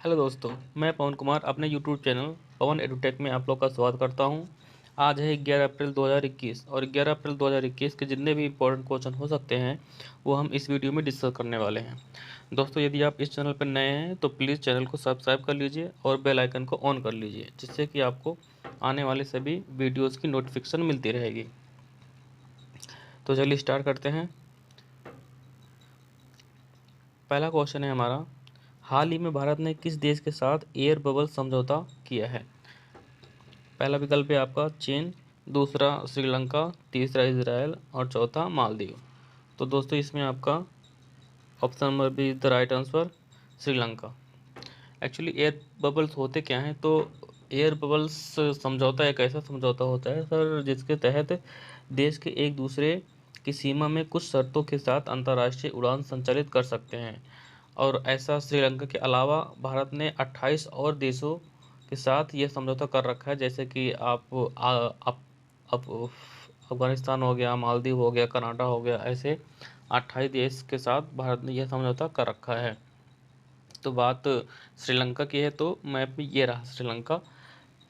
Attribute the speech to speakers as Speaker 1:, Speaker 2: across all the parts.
Speaker 1: Hello दोस्तों, मैं पवन कुमार अपने यूट्यूब चैनल पवन एडुटेक में आप लोग का स्वागत करता हूं। आज है 11 अप्रैल 2021 और 11 अप्रैल 2021 के जितने भी इम्पोर्टेंट क्वेश्चन हो सकते हैं वो हम इस वीडियो में डिस्कस करने वाले हैं। दोस्तों, यदि आप इस चैनल पर नए हैं तो प्लीज़ चैनल को सब्सक्राइब कर लीजिए और बेल आइकन को ऑन कर लीजिए, जिससे कि आपको आने वाले सभी वीडियोज़ की नोटिफिकेशन मिलती रहेगी। तो चलिए स्टार्ट करते हैं। पहला क्वेश्चन है हमारा, हाल ही में भारत ने किस देश के साथ एयर बबल समझौता किया है? पहला विकल्प है आपका चीन, दूसरा श्रीलंका, तीसरा इजराइल और चौथा मालदीव। तो दोस्तों, इसमें आपका option number B is the right answer, Sri Lanka. Actually air bubbles होते क्या हैं? तो एयर बबल्स समझौता एक ऐसा समझौता होता है सर, जिसके तहत देश के एक दूसरे की सीमा में कुछ शर्तों के साथ अंतर्राष्ट्रीय उड़ान संचालित कर सकते हैं। और ऐसा श्रीलंका के अलावा भारत ने 28 और देशों के साथ ये समझौता कर रखा है, जैसे कि आप अफगानिस्तान हो गया, मालदीव हो गया, कनाडा हो गया, ऐसे 28 देश के साथ भारत ने यह समझौता कर रखा है। तो बात श्रीलंका की है तो मैप में ये रहा श्रीलंका।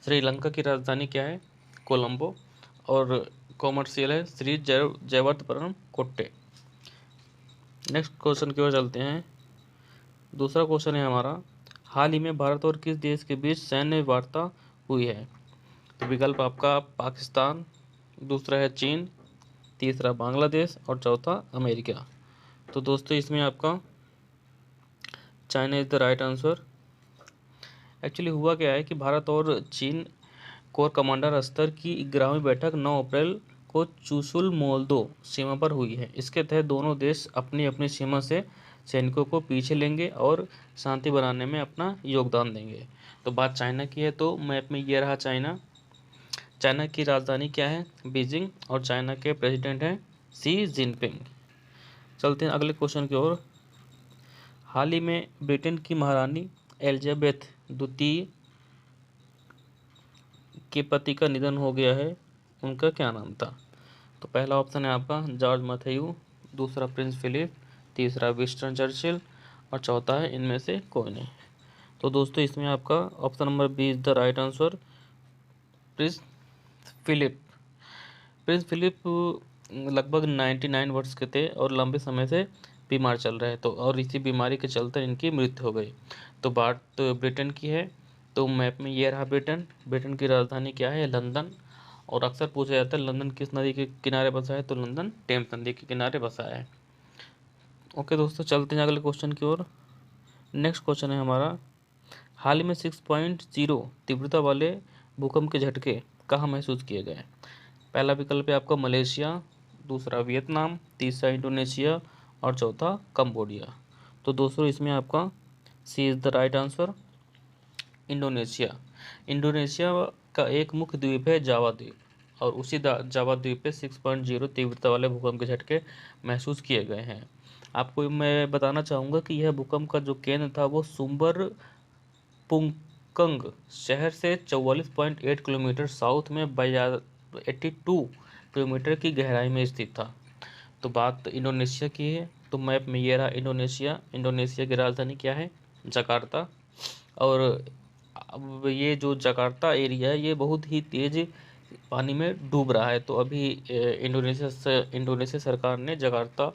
Speaker 1: श्रीलंका की राजधानी क्या है? कोलंबो। और कॉमर्शियल है श्री जयवर्धपुरम कोट्टे। नेक्स्ट क्वेश्चन की ओर चलते हैं। दूसरा क्वेश्चन है हमारा, हाल ही में भारत और किस देश के बीच सैन्य वार्ता हुई है? तो विकल्प आपका पाकिस्तान, दूसरा है चीन, तीसरा बांग्लादेश और चौथा अमेरिका। तो दोस्तों, इसमें आपका China is the right answer. Actually हुआ क्या है कि भारत और चीन कोर कमांडर स्तर की 11वीं बैठक 9 अप्रैल को चुशुल मोल्दो सीमा पर हुई है। इसके तहत दोनों देश अपनी अपनी सीमा से सैनिकों को पीछे लेंगे और शांति बनाने में अपना योगदान देंगे। तो बात चाइना की है तो मैप में ये रहा चाइना। चाइना की राजधानी क्या है? बीजिंग। और चाइना के प्रेसिडेंट हैं शी जिनपिंग। चलते हैं अगले क्वेश्चन की ओर। हाल ही में ब्रिटेन की महारानी एलिजाबेथ द्वितीय के पति का निधन हो गया है, उनका क्या नाम था? तो पहला ऑप्शन है आपका जॉर्ज मैथ्यू, दूसरा प्रिंस फिलिप, तीसरा विंस्टन चर्चिल और चौथा है इनमें से कोई नहीं। तो दोस्तों, इसमें आपका option number B is the right answer, Prince Philip. Prince Philip लगभग 99 वर्ष के थे और लंबे समय से बीमार चल रहे तो और इसी बीमारी के चलते इनकी मृत्यु हो गई। तो बात ब्रिटेन की है तो मैप में ये रहा ब्रिटेन। ब्रिटेन की राजधानी क्या है? लंदन। और अक्सर पूछा जाता है लंदन किस नदी के किनारे बसा है? तो लंदन टेम्स नदी के किनारे बसा है। ओके दोस्तों, चलते हैं अगले क्वेश्चन की ओर। नेक्स्ट क्वेश्चन है हमारा, हाल ही में 6.0 तीव्रता वाले भूकंप के झटके कहाँ महसूस किए गए? पहला विकल्प है आपका मलेशिया, दूसरा वियतनाम, तीसरा इंडोनेशिया और चौथा कंबोडिया। तो दोस्तों, इसमें आपका C is the right answer, Indonesia. Indonesia का एक मुख्य द्वीप है जावा द्वीप और उसी जावा द्वीप पे 6.0 तीव्रता वाले भूकंप के झटके महसूस किए गए हैं। आपको मैं बताना चाहूँगा कि यह भूकंप का जो केंद्र था वो सुंबर पुंगकंग शहर से 44.8 किलोमीटर साउथ में 82 किलोमीटर की गहराई में स्थित था। तो बात इंडोनेशिया की है तो मैप में ये रहा इंडोनेशिया। इंडोनेशिया की राजधानी क्या है? जकार्ता। और अब ये जो जकार्ता एरिया है ये बहुत ही तेज़ पानी में डूब रहा है। तो अभी इंडोनेशिया सरकार ने जकार्ता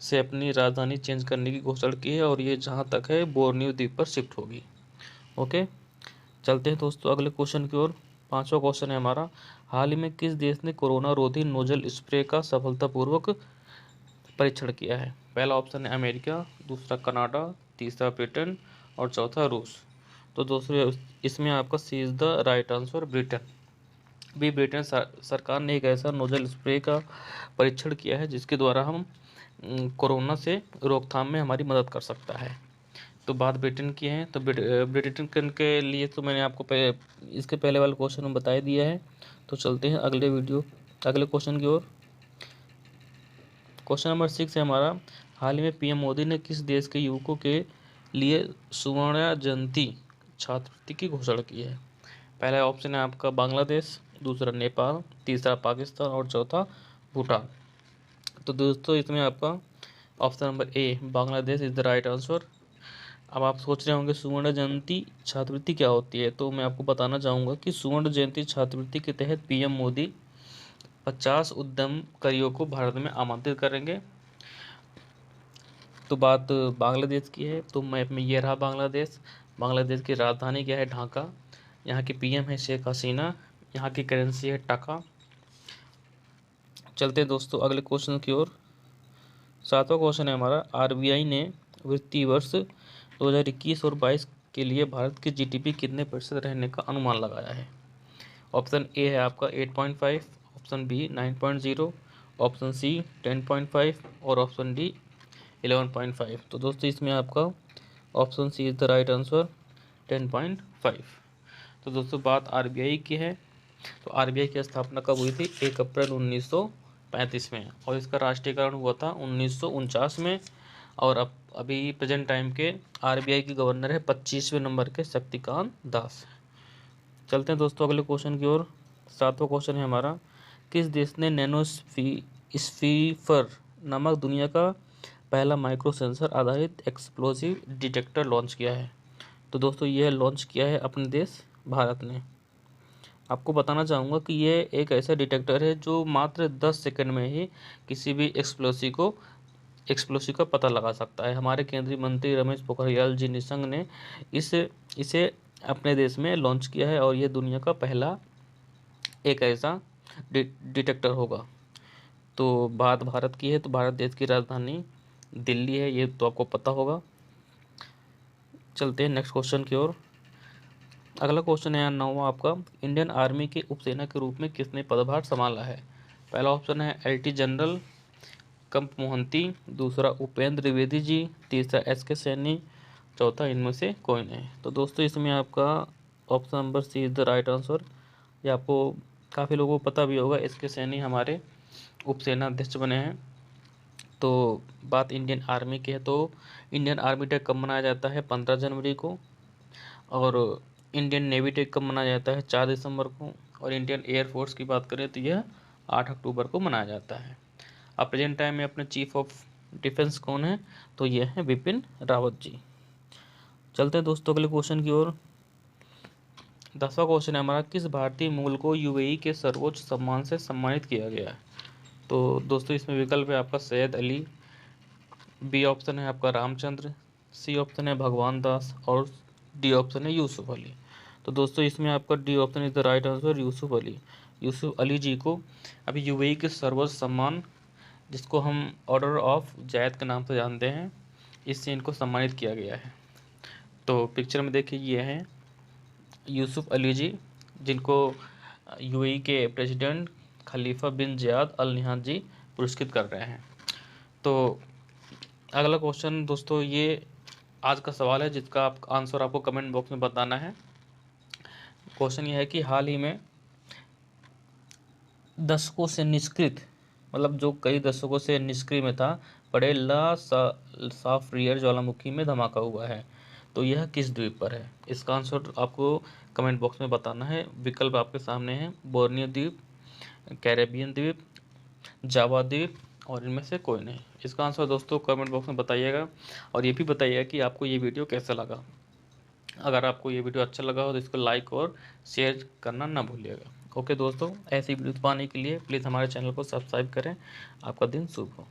Speaker 1: से अपनी राजधानी चेंज करने की घोषणा की है और ये जहाँ तक है बोर्नियो द्वीप पर शिफ्ट होगी। ओके, चलते हैं दोस्तों अगले क्वेश्चन की ओर। पांचवा क्वेश्चन है हमारा, हाल ही में किस देश ने कोरोना रोधी नोजल स्प्रे का सफलतापूर्वक परीक्षण किया है? पहला ऑप्शन है अमेरिका, दूसरा कनाडा, तीसरा ब्रिटेन और चौथा रूस। तो दोस्तों, इसमें आपका C is the right answer, Britain. Britain सरकार ने एक ऐसा नोजल स्प्रे का परीक्षण किया है जिसके द्वारा हम कोरोना से रोकथाम में हमारी मदद कर सकता है। तो बात ब्रिटेन की है तो ब्रिटेन के लिए तो मैंने आपको इसके पहले वाले क्वेश्चन में बता ही दिया है। तो चलते हैं अगले क्वेश्चन की ओर। क्वेश्चन नंबर 6 है हमारा, हाल ही में पीएम मोदी ने किस देश के युवकों के लिए सुवर्ण जयंती छात्रवृत्ति की घोषणा की है? पहला ऑप्शन है आपका बांग्लादेश, दूसरा नेपाल, तीसरा पाकिस्तान और चौथा भूटान। तो दोस्तों, इसमें आपका option number A Bangladesh is the right answer. अब आप सोच रहे होंगे सुवर्ण जयंती छात्रवृत्ति क्या होती है, तो मैं आपको बताना चाहूँगा कि सुवर्ण जयंती छात्रवृत्ति के तहत पीएम मोदी 50 उद्यमकारियों को भारत में आमंत्रित करेंगे। तो बात बांग्लादेश की है, तो मैप में ये रहा बांग्लादेश। बांग्लादेश की राजधानी क्या है, ढाका। यहाँ की पीएम है शेख हसीना। यहाँ की करेंसी है टका। चलते हैं दोस्तों अगले क्वेश्चन की ओर। 7वां क्वेश्चन है हमारा, आरबीआई ने वित्तीय वर्ष 2021 और 22 के लिए भारत की जीडीपी कितने प्रतिशत रहने का अनुमान लगाया है। ऑप्शन ए है आपका 8.5, ऑप्शन बी 9.0, ऑप्शन सी 10.5 और ऑप्शन डी 11.5। तो दोस्तों इसमें आपका option C is the right answer, 10.5। तो दोस्तों बात आरबीआई की है। तो आरबीआई की स्थापना कब हुई थी, 1 अप्रैल 1935 में, और इसका राष्ट्रीयकरण हुआ था 1949 में। और अब अभी प्रेजेंट टाइम के आरबीआई के गवर्नर है 25वें नंबर के शक्तिकांत दास। चलते हैं दोस्तों अगले क्वेश्चन की ओर। 7वां क्वेश्चन है हमारा, किस देश ने स्फीफर नामक दुनिया का पहला माइक्रो सेंसर आधारित एक्सप्लोसिव डिटेक्टर लॉन्च किया है। तो दोस्तों यह लॉन्च किया है अपने देश भारत ने। आपको बताना चाहूँगा कि ये एक ऐसा डिटेक्टर है जो मात्र 10 सेकंड में ही किसी भी एक्सप्लोसिव का पता लगा सकता है। हमारे केंद्रीय मंत्री रमेश पोखरियाल जी निशंक ने इसे अपने देश में लॉन्च किया है, और ये दुनिया का पहला एक ऐसा डिटेक्टर होगा। तो बात भारत की है, तो भारत देश की राजधानी दिल्ली है, ये तो आपको पता होगा। चलते हैं नेक्स्ट क्वेश्चन की ओर। अगला क्वेश्चन है 9वां आपका, इंडियन आर्मी के उपसेना के रूप में किसने पदभार संभाला है। पहला ऑप्शन है LT जनरल कंप मोहंती, दूसरा उपेंद्र द्विवेदी जी, तीसरा SK सैनी, चौथा इनमें से कोई नहीं। तो दोस्तों इसमें आपका option number C is the right answer. ये आपको काफ़ी लोगों को पता भी होगा, SK सैनी हमारे उपसेना अध्यक्ष बने हैं। तो बात इंडियन आर्मी की है, तो इंडियन आर्मी डे कब मनाया जाता है, 15 जनवरी को। और इंडियन नेवी डे कब मनाया जाता है, 4 दिसंबर को। और इंडियन एयरफोर्स की बात करें तो यह 8 अक्टूबर को मनाया जाता है। अब प्रेजेंट टाइम में अपने चीफ ऑफ डिफेंस कौन है, तो यह है बिपिन रावत जी। चलते हैं दोस्तों अगले क्वेश्चन की ओर। 10वां क्वेश्चन है हमारा, किस भारतीय मूल को यूएई के सर्वोच्च सम्मान से सम्मानित किया गया है। तो दोस्तों इसमें विकल्प है आपका सैयद अली, बी ऑप्शन है आपका रामचंद्र, सी ऑप्शन है भगवान दास, और डी ऑप्शन है यूसुफ अली। तो दोस्तों इसमें आपका D option is the right answer, Yusuf Ali. Yusuf Ali ji को अभी यूएई के सर्वोच्च सम्मान, जिसको हम ऑर्डर ऑफ जायद के नाम से जानते हैं, इससे इनको सम्मानित किया गया है। तो पिक्चर में देखिए ये हैं यूसुफ अली जी, जिनको यूएई के प्रेसिडेंट खलीफा बिन ज़ियाद अल नहयान जी पुरस्कृत कर रहे हैं। तो अगला क्वेश्चन दोस्तों ये आज का सवाल है, जिसका आप आंसर आपको कमेंट बॉक्स में बताना है। क्वेश्चन ये है कि हाल ही में दशकों से निष्क्रिय, मतलब जो कई दशकों से निष्क्रिय में था, पड़े ला साफ्रियर ज्वालामुखी में धमाका हुआ है। तो यह किस द्वीप पर है, इसका आंसर आपको कमेंट बॉक्स में बताना है। विकल्प आपके सामने हैं, बोर्नियो द्वीप, कैरेबियन द्वीप, जावा द्वीप, और इनमें से कोई नहीं। इसका आंसर दोस्तों कमेंट बॉक्स में बताइएगा, और ये भी बताइएगा कि आपको ये वीडियो कैसा लगा। अगर आपको ये वीडियो अच्छा लगा हो तो इसको लाइक और शेयर करना ना भूलिएगा। ओके दोस्तों, ऐसी वीडियो पाने के लिए प्लीज़ हमारे चैनल को सब्सक्राइब करें। आपका दिन शुभ हो।